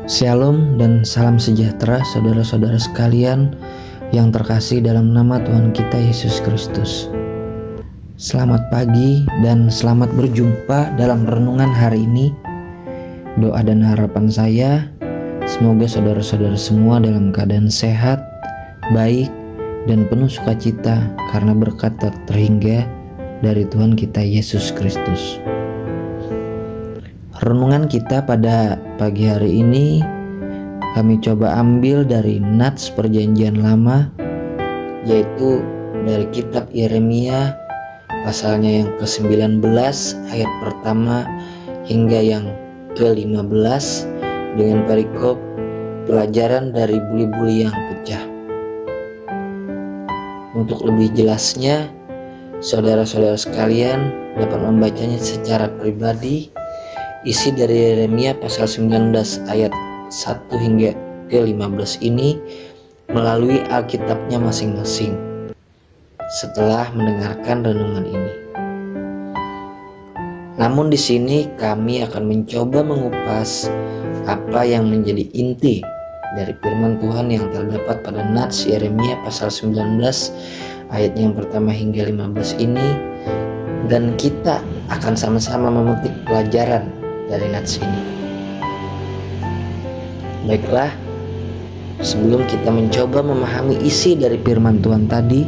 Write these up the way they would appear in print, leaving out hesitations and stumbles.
Shalom dan salam sejahtera saudara-saudara sekalian yang terkasih dalam nama Tuhan kita Yesus Kristus. Selamat pagi dan selamat berjumpa dalam renungan hari ini. Doa dan harapan saya, semoga saudara-saudara semua dalam keadaan sehat, baik, dan penuh sukacita karena berkat terhingga dari Tuhan kita Yesus Kristus. Renungan kita pada pagi hari ini kami coba ambil dari Nats Perjanjian Lama, yaitu dari kitab Yeremia pasalnya yang ke-19 ayat pertama hingga yang ke-15 dengan perikop pelajaran dari buli-buli yang pecah. Untuk lebih jelasnya, saudara-saudara sekalian dapat membacanya secara pribadi. Isi dari Yeremia pasal 19 ayat 1 hingga ke-15 ini melalui Alkitabnya masing-masing setelah mendengarkan renungan ini. Namun di sini kami akan mencoba mengupas apa yang menjadi inti dari firman Tuhan yang terdapat pada Nats Yeremia pasal 19 ayat yang pertama hingga 15 ini, dan kita akan sama-sama memetik pelajaran dari nats ini. Baiklah, sebelum kita mencoba memahami isi dari firman Tuhan tadi,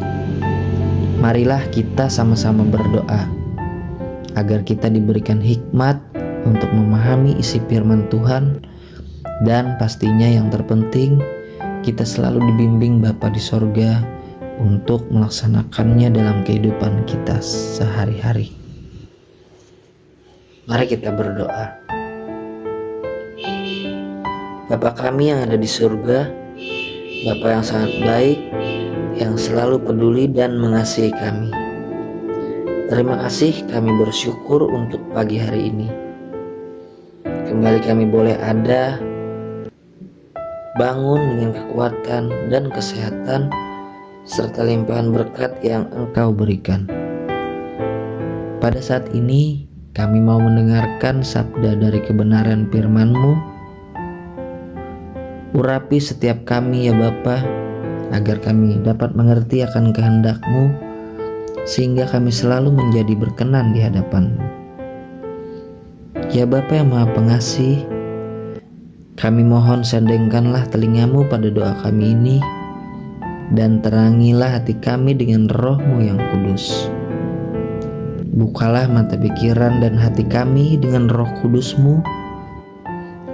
marilah kita sama-sama berdoa agar kita diberikan hikmat untuk memahami isi firman Tuhan, dan pastinya yang terpenting kita selalu dibimbing Bapa di sorga untuk melaksanakannya dalam kehidupan kita sehari-hari. Mari kita berdoa. Bapa kami yang ada di surga, Bapa yang sangat baik, yang selalu peduli dan mengasihi kami. Terima kasih, kami bersyukur untuk pagi hari ini. Kembali kami boleh ada, bangun dengan kekuatan dan kesehatan, serta limpahan berkat yang Engkau berikan. Pada saat ini, kami mau mendengarkan sabda dari kebenaran firman-Mu. Urapi setiap kami ya Bapa, agar kami dapat mengerti akan kehendak-Mu, sehingga kami selalu menjadi berkenan di hadapan-Mu. Ya Bapa yang Maha Pengasih, kami mohon sandengkanlah telinga-Mu pada doa kami ini, dan terangilah hati kami dengan Roh-Mu yang kudus. Bukalah mata pikiran dan hati kami dengan Roh Kudus-Mu,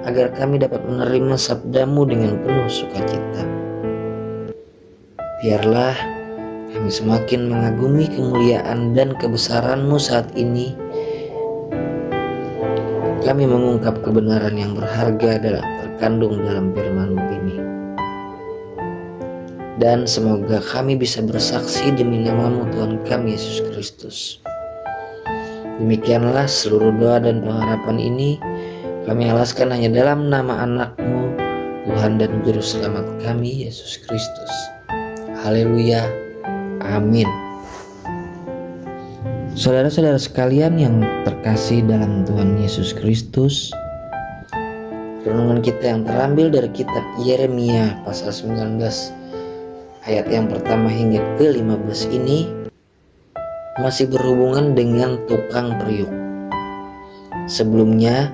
agar kami dapat menerima sabda-Mu dengan penuh sukacita. Biarlah kami semakin mengagumi kemuliaan dan kebesaran-Mu saat ini. Kami mengungkap kebenaran yang berharga terkandung dalam firman-Mu ini. Dan semoga kami bisa bersaksi demi nama-Mu Tuhan kami Yesus Kristus. Demikianlah seluruh doa dan pengharapan ini kami alaskan hanya dalam nama anak-Mu, Tuhan dan Juru Selamat kami, Yesus Kristus. Haleluya. Amin. Saudara-saudara sekalian yang terkasih dalam Tuhan Yesus Kristus, renungan kita yang terambil dari kitab Yeremia pasal 19 ayat yang pertama hingga ke-15 ini masih berhubungan dengan tukang periuk. Sebelumnya,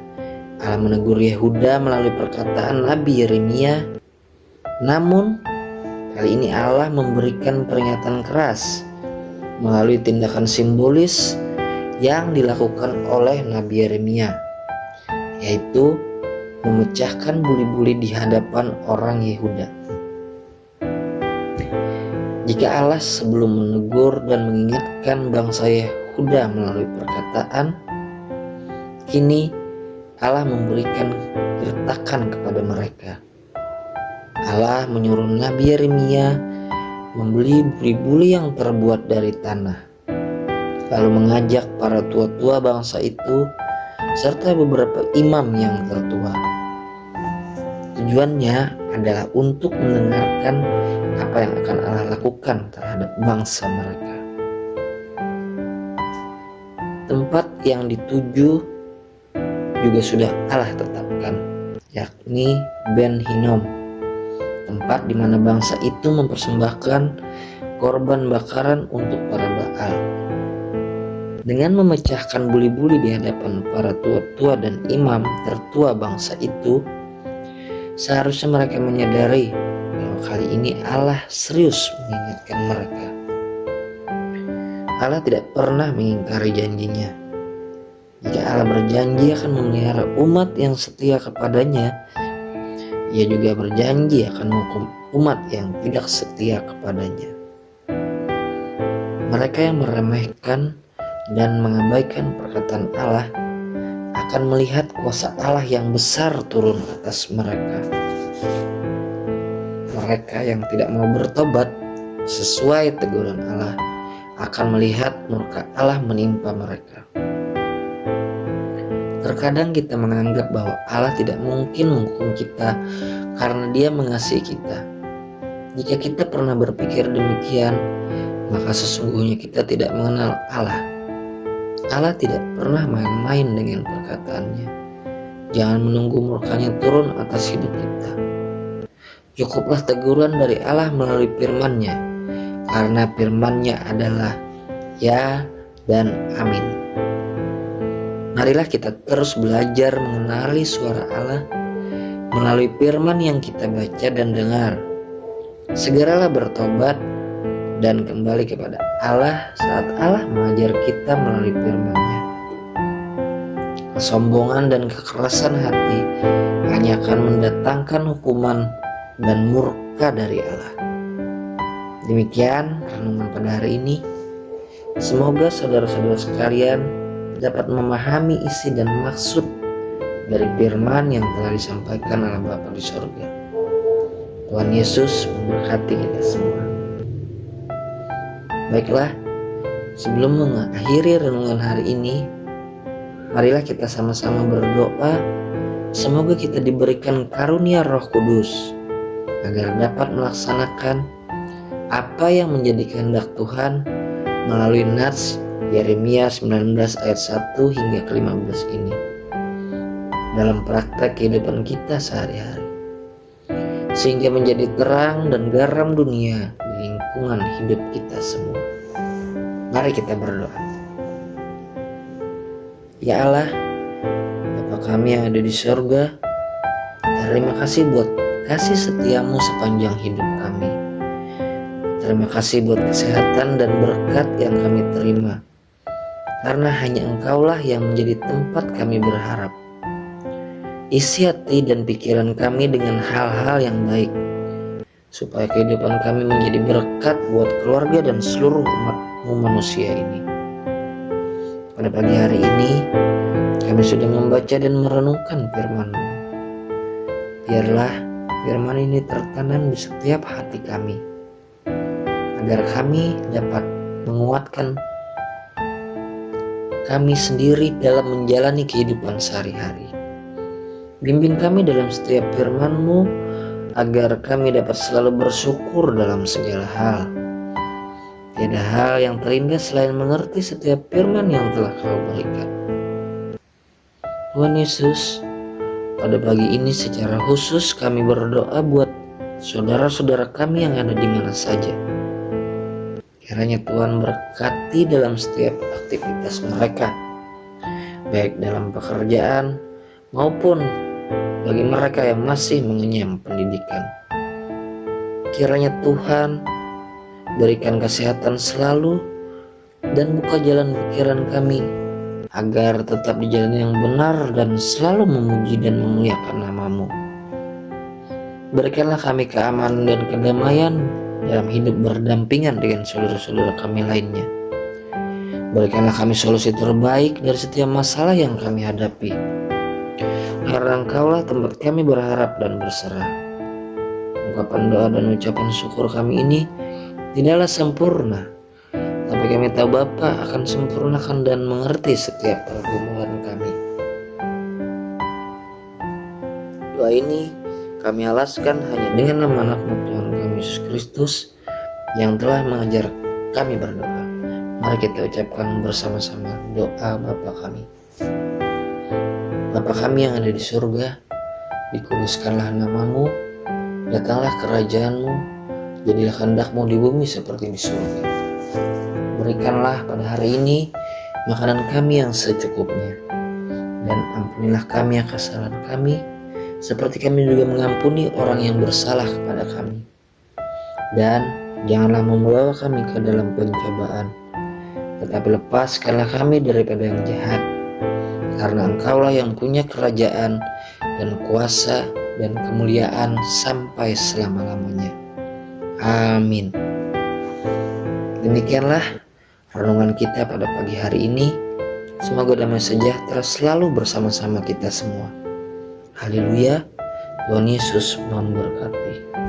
Allah menegur Yehuda melalui perkataan Nabi Yeremia. Namun, kali ini Allah memberikan peringatan keras melalui tindakan simbolis yang dilakukan oleh Nabi Yeremia, yaitu memecahkan buli-buli di hadapan orang Yehuda. Jika Allah sebelum menegur dan mengingatkan bangsa Yehuda melalui perkataan, kini Allah memberikan gertakan kepada mereka. Allah menyuruh Nabi Yeremia membeli buli-buli yang terbuat dari tanah, lalu mengajak para tua-tua bangsa itu serta beberapa imam yang tertua. Tujuannya adalah untuk mendengarkan apa yang akan Allah lakukan terhadap bangsa mereka. Tempat yang dituju juga sudah Allah tetapkan, yakni Ben Hinnom, tempat di mana bangsa itu mempersembahkan korban bakaran untuk para Baal. Dengan memecahkan buli-buli di hadapan para tua-tua dan imam tertua bangsa itu, seharusnya mereka menyadari bahwa kali ini Allah serius mengingatkan mereka. Allah tidak pernah mengingkari janjinya. Jika Allah berjanji akan memelihara umat yang setia kepadanya, Ia juga berjanji akan menghukum umat yang tidak setia kepadanya. Mereka yang meremehkan dan mengabaikan perkataan Allah akan melihat kuasa Allah yang besar turun atas mereka. Mereka yang tidak mau bertobat sesuai teguran Allah akan melihat murka Allah menimpa mereka. Terkadang kita menganggap bahwa Allah tidak mungkin menghukum kita karena Dia mengasihi kita. Jika kita pernah berpikir demikian, maka sesungguhnya kita tidak mengenal Allah. Allah tidak pernah main-main dengan perkataannya. Jangan menunggu murkanya turun atas hidup kita. Cukuplah teguran dari Allah melalui firman-Nya, karena firman-Nya adalah ya dan amin. Marilah kita terus belajar mengenali suara Allah melalui firman yang kita baca dan dengar. Segeralah bertobat dan kembali kepada Allah saat Allah mengajar kita melalui firman-Nya. Kesombongan dan kekerasan hati hanya akan mendatangkan hukuman dan murka dari Allah. Demikian renungan pada hari ini. Semoga saudara-saudara sekalian dapat memahami isi dan maksud dari firman yang telah disampaikan oleh Bapa di sorga. Tuhan Yesus memberkati kita semua. Baiklah, sebelum mengakhiri renungan hari ini, marilah kita sama-sama berdoa semoga kita diberikan karunia Roh Kudus agar dapat melaksanakan apa yang menjadi kehendak Tuhan melalui nats Yeremia 19 ayat 1 hingga ke-15 ini dalam praktek kehidupan kita sehari-hari, sehingga menjadi terang dan garam dunia di lingkungan hidup kita semua. Mari kita berdoa. Ya Allah, Bapa kami yang ada di surga, terima kasih buat kasih setiamu sepanjang hidup kami. Terima kasih buat kesehatan dan berkat yang kami terima, karena hanya Engkaulah yang menjadi tempat kami berharap. Isi hati dan pikiran kami dengan hal-hal yang baik, supaya kehidupan kami menjadi berkat buat keluarga dan seluruh umat-Mu manusia ini. Pada pagi hari ini, kami sudah membaca dan merenungkan firman-Mu. Biarlah firman ini tertanam di setiap hati kami, agar kami dapat menguatkan kami sendiri dalam menjalani kehidupan sehari-hari. Bimbing kami dalam setiap firman-Mu, agar kami dapat selalu bersyukur dalam segala hal. Tiada hal yang terindah selain mengerti setiap firman yang telah Kau berikan. Tuhan Yesus, pada pagi ini secara khusus kami berdoa buat saudara-saudara kami yang ada di mana saja. Kiranya Tuhan berkati dalam setiap aktivitas mereka, baik dalam pekerjaan maupun bagi mereka yang masih mengenyam pendidikan. Kiranya Tuhan berikan kesehatan selalu dan buka jalan pikiran kami agar tetap di jalan yang benar dan selalu memuji dan memuliakan nama-Mu. Berikanlah kami keamanan dan kedamaian dalam hidup berdampingan dengan saudara-saudara kami lainnya. Berikanlah kami solusi terbaik dari setiap masalah yang kami hadapi, karena Engkaulah tempat kami berharap dan berserah. Ungkapan doa dan ucapan syukur kami ini tidaklah sempurna, tapi kami tahu Bapa akan sempurnakan dan mengerti setiap pergumulan kami. Doa ini kami alaskan hanya dengan nama anak Tuhan kami Yesus Kristus yang telah mengajar kami berdoa. Mari kita ucapkan bersama-sama doa Bapa kami. Bapa kami yang ada di surga, dikuduskanlah namamu, datanglah kerajaanmu, jadilah kehendak-mu di bumi seperti di surga. Berikanlah pada hari ini makanan kami yang secukupnya, dan ampunilah kami akan kesalahan kami, seperti kami juga mengampuni orang yang bersalah kepada kami. Dan janganlah membawa kami ke dalam pencobaan, tetapi lepaskanlah kami daripada yang jahat, karena Engkaulah yang punya kerajaan dan kuasa dan kemuliaan sampai selama-lamanya. Amin. Demikianlah renungan kita pada pagi hari ini. Semoga damai sejahtera selalu bersama-sama kita semua. Haleluya. Tuhan Yesus memberkati.